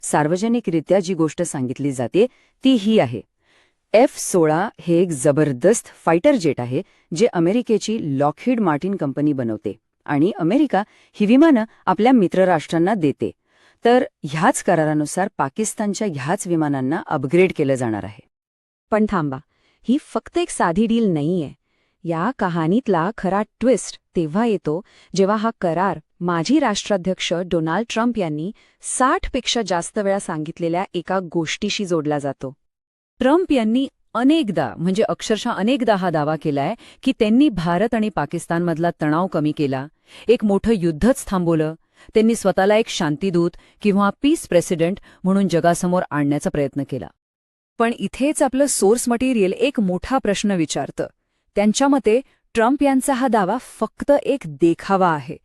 सार्वजनिकरित्या जी गोष्ट सांगितली जाते ती ही आहे. F-16 हे एक जबरदस्त फायटर जेट आहे जे अमेरिकेची लॉकहीड मार्टिन कंपनी बनवते आणि अमेरिका ही विमानं आपल्या मित्रराष्ट्रांना देते. तर ह्याच करारानुसार पाकिस्तानच्या ह्याच विमानांना अपग्रेड केलं जाणार आहे. पण थांबा, ही फक्त एक साधी डील नाहीये. या कहाणीतला खरा ट्विस्ट तेव्हा येतो जेव्हा हा करार माजी राष्ट्राध्यक्ष डोनाल्ड ट्रम्प यांनी 60 पेक्षा जास्त वेळा सांगितलेल्या एका गोष्टीशी जोडला जातो. ट्रम्प यांनी अनेकदा म्हणजे अक्षरशः अनेकदा हा दावा केलाय की त्यांनी भारत आणि पाकिस्तानमधला तणाव कमी केला, एक मोठं युद्धच थांबवलं, त्यांनी स्वतःला एक शांतीदूत किंवा पीस प्रेसिडेंट म्हणून जगासमोर आणण्याचा प्रयत्न केला. पण इथेच आपलं सोर्स मटेरियल एक मोठा प्रश्न विचारतं. त्यांच्या मते ट्रम्प यांचा हा दावा फक्त एक देखावा आहे,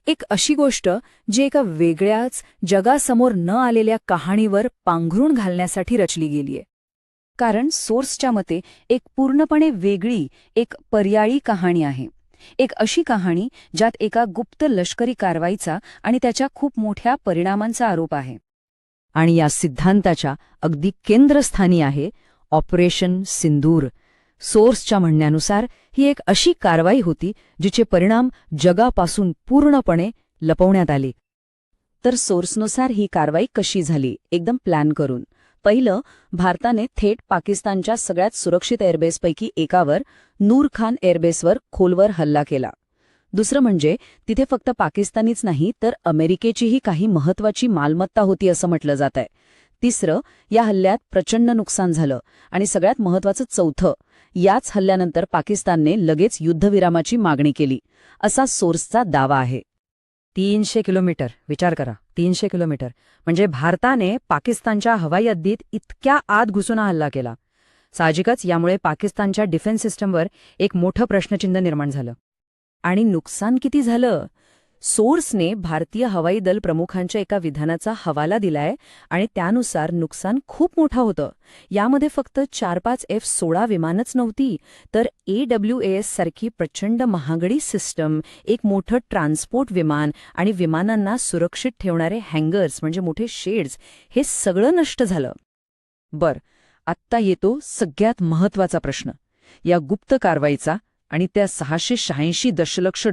एक अशी गोष्ट जी एका वेगळ्याच जगासमोर न आलेल्या कहाणीवर पांघरून घालण्यासाठी रचली गेलीय. कारण सोर्सच्या मते एक पूर्णपणे वेगळी, एक पर्यायी कहाणी आहे. एक अशी कहाणी ज्यात एका गुप्त लष्करी कारवाईचा आणि त्याच्या खूप मोठ्या परिणामांचा आरोप आहे. आणि या सिद्धांताच्या अगदी केंद्रस्थानी आहे ऑपरेशन सिंदूर. सोर्सच्या म्हणण्यानुसार ही एक अशी कारवाई होती जिचे परिणाम जगापासून पूर्णपणे लपवण्यात आले. तर सोर्सनुसार ही कारवाई कशी झाली, एकदम प्लॅन करून. पहिलं, भारताने थेट पाकिस्तानच्या सगळ्यात सुरक्षित एअरबेसपैकी एकावर, नूर खान एअरबेसवर खोलवर हल्ला केला. दुसरं म्हणजे तिथे फक्त पाकिस्तानीच नाही तर अमेरिकेचीही काही महत्वाची मालमत्ता होती असं म्हटलं जातंय. तिसरं, या हल्ल्यात प्रचंड नुकसान झालं. आणि सगळ्यात महत्वाचं चौथं, याच हल्ल्यानंतर पाकिस्तानने लगेच युद्धविरामाची मागणी केली, असा सोर्सचा दावा आहे. 300 किलोमीटर विचार करा, 300 किलोमीटर म्हणजे भारताने पाकिस्तानच्या हवाई हद्दीत इतक्या आत घुसून हल्ला केला. साहजिकच यामुळे पाकिस्तानच्या डिफेन्स सिस्टमवर एक मोठं प्रश्नचिन्ह निर्माण झालं. आणि नुकसान किती झालं? सोर्सने भारतीय हवाई दल प्रमुखांच्या एका विधानाचा हवाला दिलाय आणि त्यानुसार नुकसान खूप मोठं होतं. यामध्ये फक्त 4-5 F-16 विमानच नव्हती, तर AWAS सारखी प्रचंड महागडी सिस्टम, एक मोठं ट्रान्सपोर्ट विमान आणि विमानांना सुरक्षित ठेवणारे हँगर्स म्हणजे मोठे शेड्स, हे सगळं नष्ट झालं. आत्ता येतो सगळ्यात महत्वाचा प्रश्न. या गुप्त कारवाईचा आणि त्या $686 दशलक्ष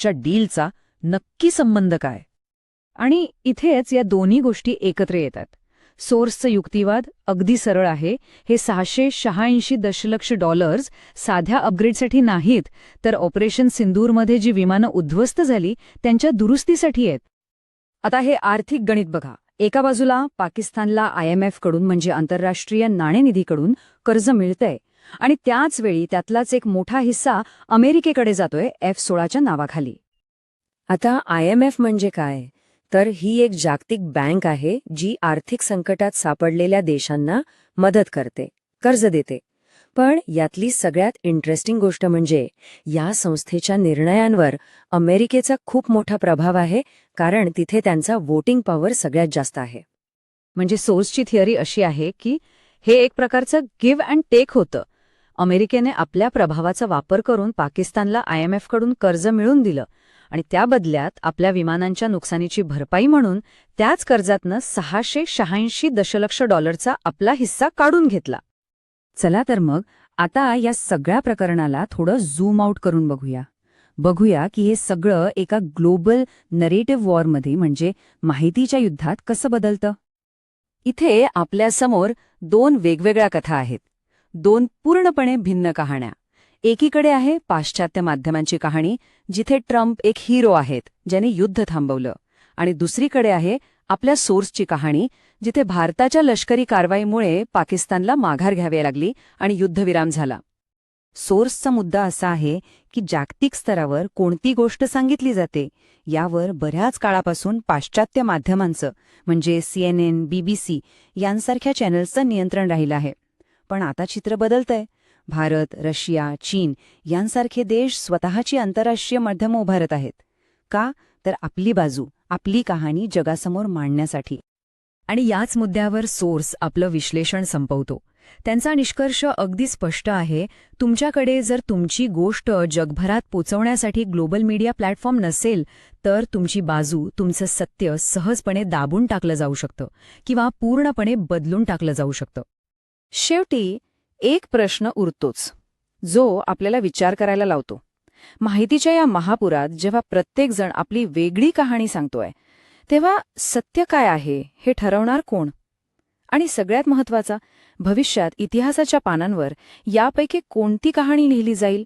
डीलचा नक्की संबंध काय? आणि इथेच या दोन्ही गोष्टी एकत्र येतात. सोर्सचं युक्तिवाद अगदी सरळ आहे. हे $686 दशलक्ष साध्या अपग्रेडसाठी नाहीत, तर ऑपरेशन सिंदूरमध्ये जी विमानं उद्ध्वस्त झाली त्यांच्या दुरुस्तीसाठी आहेत. आता हे आर्थिक गणित बघा. एका बाजूला पाकिस्तानला IMF कडून म्हणजे आंतरराष्ट्रीय नाणेनिधीकडून कर्ज मिळतंय आणि त्याच वेळी त्यातलाच एक मोठा हिस्सा अमेरिकेकडे जातोय F-16च्या नावाखाली. आता IMF म्हणजे काय? तर ही एक जागतिक बँक आहे जी आर्थिक संकटात सापडलेल्या देशांना मदत करते, कर्ज देते. पण यातली सगळ्यात इंटरेस्टिंग गोष्ट म्हणजे या संस्थेच्या निर्णयांवर अमेरिकेचा खूप मोठा प्रभाव आहे, कारण तिथे त्यांचा वोटिंग पॉवर सगळ्यात जास्त आहे. म्हणजे सोर्सची थिअरी अशी आहे की हे एक प्रकारचं गिव्ह अँड टेक होतं. अमेरिकेने आपल्या प्रभावाचा वापर करून पाकिस्तानला IMF कडून कर्ज मिळवून दिलं आणि त्या बदल्यात आपल्या विमानांच्या नुकसानीची भरपाई म्हणून त्याच कर्जातनं $686 दशलक्ष आपला हिस्सा काढून घेतला. चला तर मग आता या सगळ्या प्रकरणाला थोडं झूम आउट करून बघूया की हे सगळं एका ग्लोबल नरेटिव्ह वॉरमध्ये म्हणजे माहितीच्या युद्धात कसं बदलतं. इथे आपल्यासमोर 2 वेगवेगळ्या कथा आहेत, 2 पूर्णपणे भिन्न कहाण्या. एकीकडे आहे पाश्चात्य माध्यमांची कहाणी, जिथे ट्रम्प एक हिरो आहेत ज्याने युद्ध थांबवलं, आणि दुसरीकडे आहे आपल्या सोर्सची कहाणी, जिथे भारताच्या लष्करी कारवाईमुळे पाकिस्तानला माघार घ्यावी लागली आणि युद्धविराम झाला. सोर्सचा मुद्दा असा आहे की जागतिक स्तरावर कोणती गोष्ट सांगितली जाते यावर बऱ्याच काळापासून पाश्चात्य माध्यमांचं म्हणजे CNN, BBC यांसारख्या चॅनल्सचं नियंत्रण राहिलं आहे. पण आता चित्र बदलतंय. भारत, रशिया, चीन यांसारखे देश स्वतःची आंतरराष्ट्रीय माध्यमं उभारत आहेत. का? तर आपली बाजू, आपली कहाणी जगासमोर मांडण्यासाठी. आणि याच मुद्द्यावर सोर्स आपलं विश्लेषण संपवतो. त्यांचा निष्कर्ष अगदी स्पष्ट आहे. तुमच्याकडे जर तुमची गोष्ट जगभरात पोचवण्यासाठी ग्लोबल मीडिया प्लॅटफॉर्म नसेल, तर तुमची बाजू, तुमचं सत्य सहजपणे दाबून टाकलं जाऊ शकतं किंवा पूर्णपणे बदलून टाकलं जाऊ शकतं. शेवटी एक प्रश्न उरतोच, जो आपल्याला विचार करायला लावतो. माहितीच्या या महापुरात जेव्हा प्रत्येकजण आपली वेगळी कहाणी सांगतोय, तेव्हा सत्य काय आहे हे ठरवणार कोण? आणि सगळ्यात महत्त्वाचा, भविष्यात इतिहासाच्या पानांवर यापैकी कोणती कहाणी लिहिली जाईल